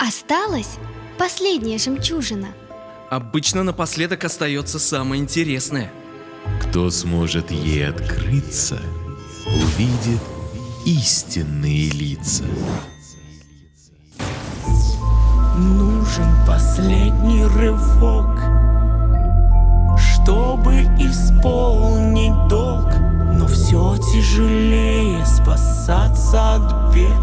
Осталась последняя жемчужина. Обычно напоследок остается самое интересное. Кто сможет ей открыться, увидит истинные лица. Нужен последний рывок, чтобы исполнить долг. Но все тяжелее спасаться от бед,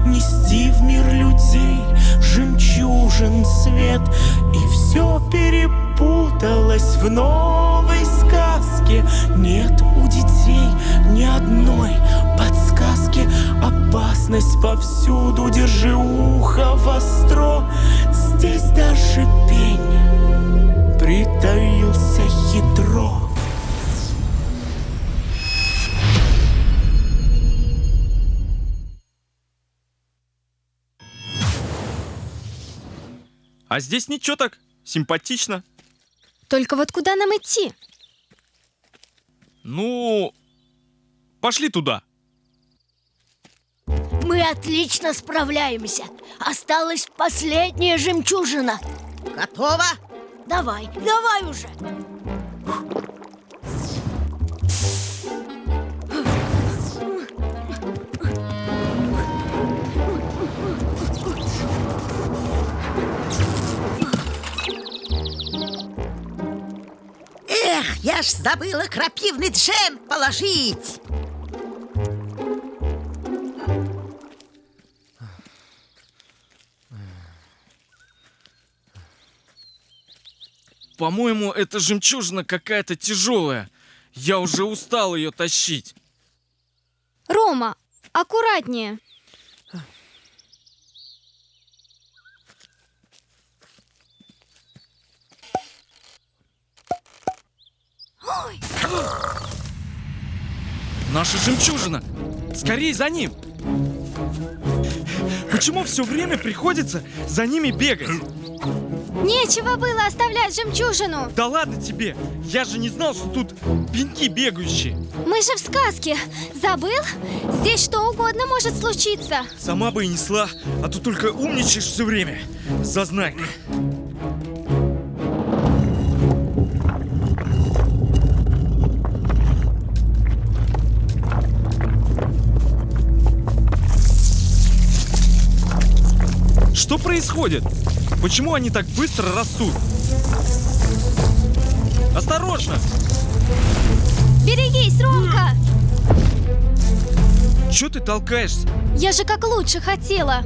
нести в мир людей жемчужин свет. И все перепуталось в новой сказке. Нет у детей ни одной подсказки. Опасность повсюду, держи ухо востро. Здесь даже пень притаился хитро. А здесь ничего так, симпатично. Только вот куда нам идти? Ну, пошли туда. Мы отлично справляемся. Осталась последняя жемчужина. Готово? Давай уже. Эх, я ж забыла крапивный джем положить. По-моему, эта жемчужина какая-то тяжелая. Я уже устал ее тащить. Рома, аккуратнее. Ой, Наша жемчужина! Скорей за ним! Почему все время приходится за ними бегать? Нечего было оставлять жемчужину. Да ладно тебе! Я же не знал, что тут пеньки бегающие. Мы же в сказке. Забыл? Здесь что угодно может случиться. Сама бы и несла, а то только умничаешь все время. Зазнайка. Что происходит? Почему они так быстро растут? Осторожно! Берегись, Ромка! Чё ты толкаешься? Я же как лучше хотела.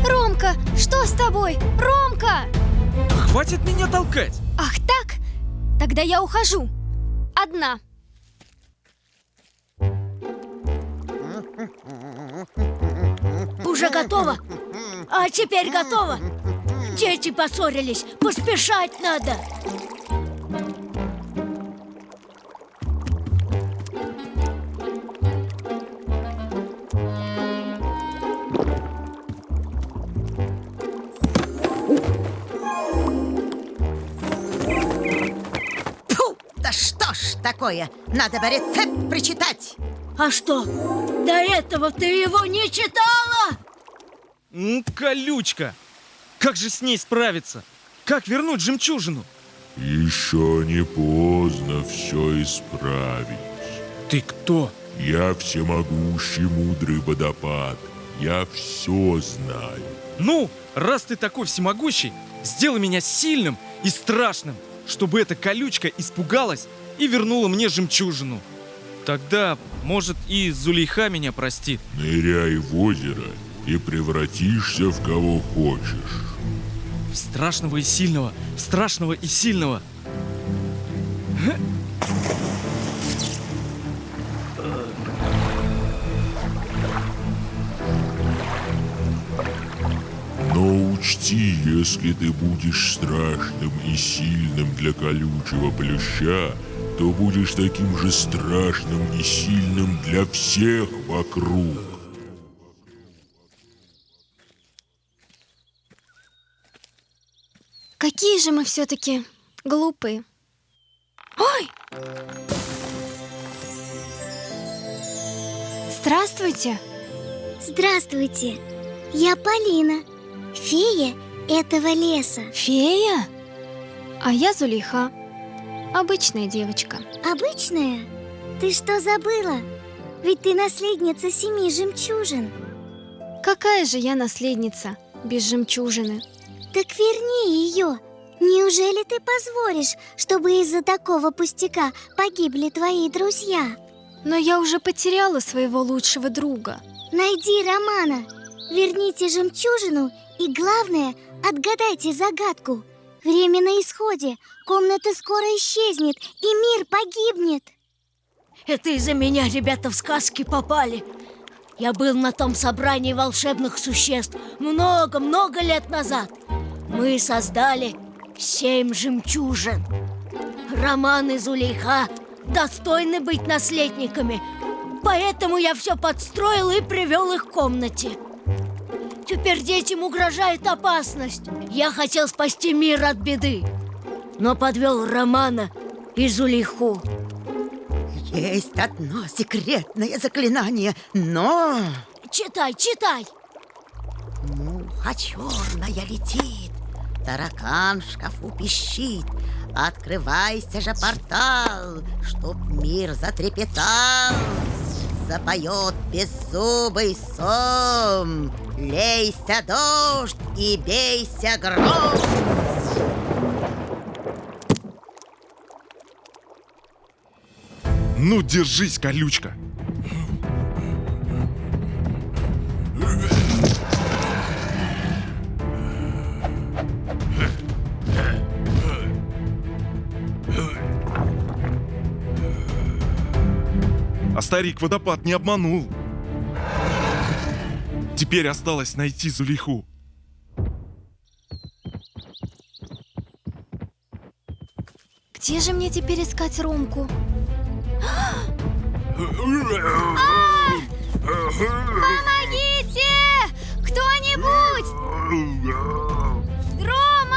Ромка, что с тобой? Ромка! Да хватит меня толкать! Ах так? Тогда я ухожу. Одна. уже готово? А теперь готово? Дети поссорились, поспешать надо. Фу, да что ж такое? Надо бы рецепт прочитать. А что, до этого ты его не читала? Колючка! Как же с ней справиться? Как вернуть жемчужину? Еще не поздно все исправить. Ты кто? Я всемогущий мудрый водопад. Я все знаю. Ну, раз ты такой всемогущий, сделай меня сильным и страшным, чтобы эта колючка испугалась и вернула мне жемчужину. Тогда, может, и Зулейха меня простит. Ныряй в озеро и превратишься в кого хочешь. В страшного и сильного, в страшного и сильного. Но учти, если ты будешь страшным и сильным для колючего плюща, то будешь таким же страшным и сильным для всех вокруг. Какие же мы все-таки глупые. Ой! Здравствуйте. Здравствуйте, я Полина, фея этого леса. Фея? А я Зулейха. Обычная девочка. Обычная? Ты что забыла? Ведь ты наследница 7 жемчужин. Какая же я наследница без жемчужины? Так верни ее. Неужели ты позволишь, чтобы из-за такого пустяка погибли твои друзья? Но я уже потеряла своего лучшего друга. Найди Романа, верните жемчужину и, главное, отгадайте загадку. Время на исходе, комната скоро исчезнет и мир погибнет. Это из-за меня ребята в сказки попали. Я был на том собрании волшебных существ много-много лет назад. Мы создали 7 жемчужин. Роман и Зулейха достойны быть наследниками, поэтому я все подстроил и привел их к комнате. Теперь детям угрожает опасность. Я хотел спасти мир от беды, но подвел Романа и Зулейху. Есть одно секретное заклинание, но... Читай, читай! Муха черная летит, таракан в шкафу пищит. Открывайся же портал, чтоб мир затрепетал. Запоет беззубый сон. Лейся, дождь, и бейся, гром. Ну, держись, колючка. А старик водопад не обманул. Теперь осталось найти Зулейху. Где же мне теперь искать Ромку? Помогите! Кто-нибудь! Рома!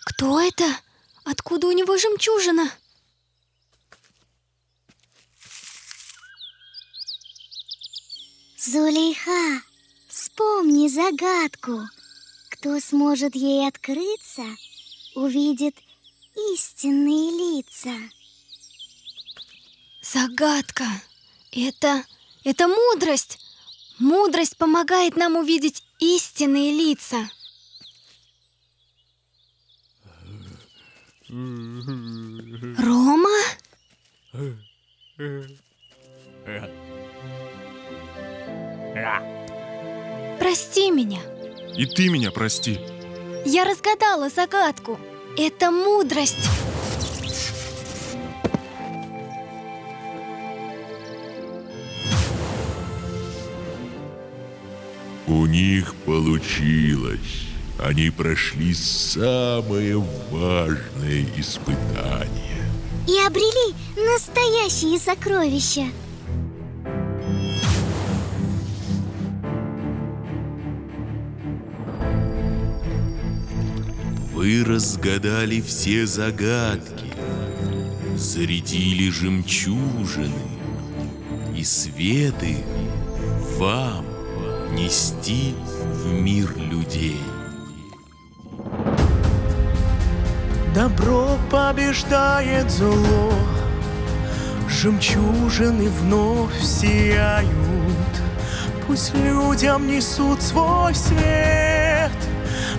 Кто это? Откуда у него жемчужина? Зулейха, вспомни загадку. Кто сможет ей открыться, увидит истинные лица. Загадка. Это мудрость. Мудрость помогает нам увидеть истинные лица. Рома? Прости меня. И ты меня прости. Я разгадала загадку. Это мудрость. У них получилось. Они прошли самое важное испытание. И обрели настоящие сокровища. Вы разгадали все загадки, зарядили жемчужины, и светы вам нести в мир людей. Добро побеждает зло, жемчужины вновь сияют. Пусть людям несут свой свет,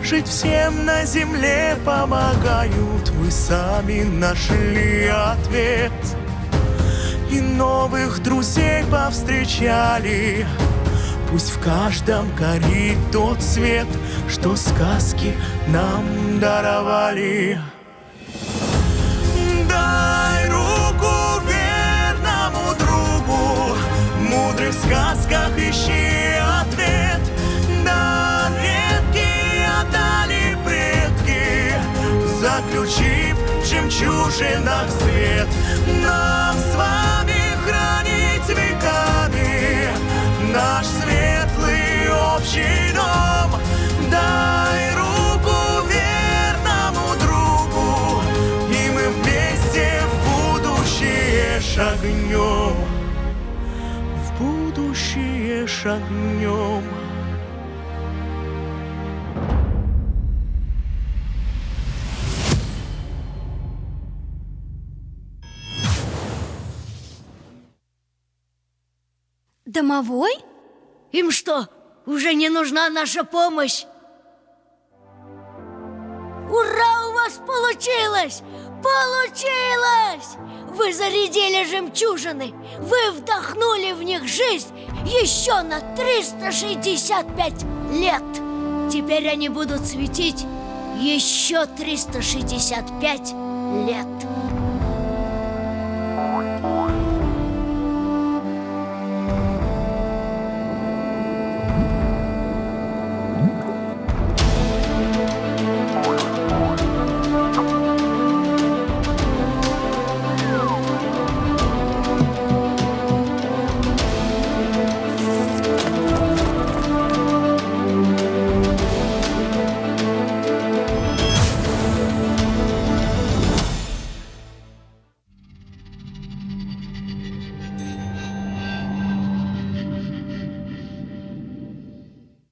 жить всем на земле помогают. Вы сами нашли ответ и новых друзей повстречали. Пусть в каждом горит тот свет, что сказки нам даровали. Дай руку верному другу, в мудрых сказках ищи ответ. Да редкий отдали предки жемчужинах свет. Нам с вами хранить веками наш светлый общий дом. Дай руку верному другу, и мы вместе в будущее шагнем. В будущее шагнем. Домовой? Им что, уже не нужна наша помощь? Ура, у вас получилось! Получилось! Вы зарядили жемчужины, вы вдохнули в них жизнь еще на 365 лет. Теперь они будут светить еще 365 лет.